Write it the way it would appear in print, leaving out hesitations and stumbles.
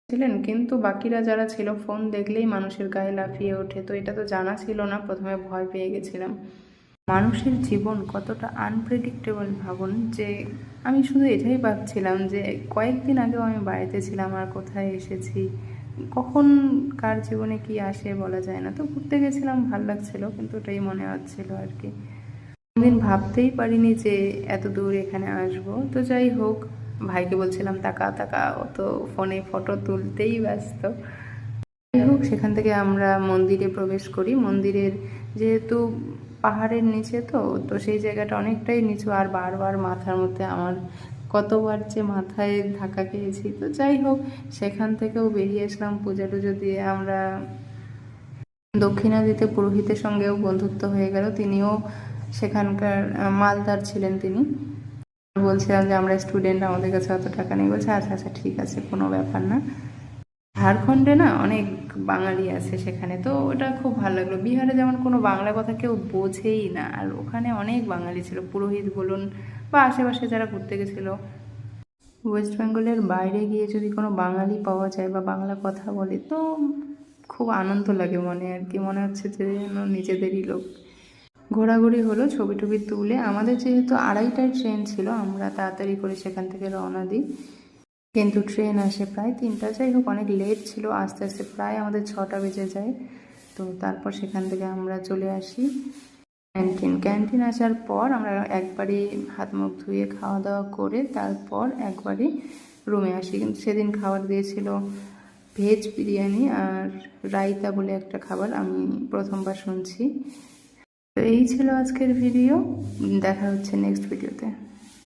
ছিলেন, কিন্তু বাকিরা যারা ছিল ফোন দেখলেই মানুষের গায়ে লাফিয়ে ওঠে। তো এটা তো জানা ছিল না, প্রথমে ভয় পেয়ে গেছিলাম। মানুষের জীবন কতটা আনপ্রেডিক্টেবল ভাবুন, যে আমি শুধু এটাই ভাবছিলাম যে কয়েকদিন আগেও আমি বাড়িতে ছিলাম আর কোথায় এসেছি, কখন কার জীবনে কি আসে বলা যায় না। তো ঘুরতে গেছিলাম, ভাল লাগছিল, কিন্তু ওটাই মনে হচ্ছিল আর কি। কোনদিন ভাবতেই পারিনি যে এত দূর এখানে আসবো। তো যাই হোক, ভাইকে বলছিলাম তাকা তাকা, ও তো ফোনে ফটো তুলতেই ব্যস্ত। যাই হোক, সেখান থেকে আমরা মন্দিরে প্রবেশ করি। মন্দিরের যেহেতু পাহাড়ের নিচে, তো তো সেই জায়গাটা অনেকটাই নিচু, আর বারবার মাথার মধ্যে আমার কতবার যে মাথায় ধাক্কা খেয়েছি। তো যাই হোক, সেখান থেকেও বেরিয়ে আসলাম। পূজা টুজো দিয়ে আমরা দক্ষিণা দিতে পুরোহিতের সঙ্গেও বন্ধুত্ব হয়ে গেল। তিনিও সেখানকার মালদার ছিলেন তিনি। বলছিলাম যে আমরা স্টুডেন্ট, আমাদের কাছে অত টাকা নেই। বলছে আচ্ছা আচ্ছা ঠিক আছে, কোনো ব্যাপার না। ঝাড়খণ্ডে না অনেক বাঙালি আছে সেখানে, তো ওটা খুব ভালো লাগলো। বিহারে যেমন কোনো বাংলা কথা কেউ বোঝেই না, আর ওখানে অনেক বাঙালি ছিল, পুরোহিত বলুন বা আশেপাশে যারা ঘুরতে গেছিলো। ওয়েস্ট বেঙ্গলের বাইরে গিয়ে যদি কোনো বাঙালি পাওয়া যায় বা বাংলা কথা বলে, তো খুব আনন্দ লাগে মনে আর কি। মনে হচ্ছে যে যেন নিজেদেরই লোক। ঘোরাঘুরি হলো, ছবি টবি তুলে আমাদের যেহেতু 2:30টায় ট্রেন ছিল, আমরা তাড়াতাড়ি করে সেখান থেকে রওনা দিই। কিন্তু ট্রেন আসে প্রায় 3টা। যাই হোক, অনেক লেট ছিল, আস্তে আস্তে প্রায় আমাদের 6টা বেজে যায়। তো তারপর সেখান থেকে আমরা চলে আসি ক্যান্টিন আসার পর আমরা একবারই হাত মুখ ধুয়ে খাওয়া দাওয়া করে তারপর একবারই রুমে আসি। কিন্তু সেদিন খাবার দিয়েছিল ভেজ বিরিয়ানি আর রায়তা বলে একটা খাবার, আমি প্রথমবার শুনছি। তো এই ছিল আজকের ভিডিও, দেখা হচ্ছে নেক্সট ভিডিওতে।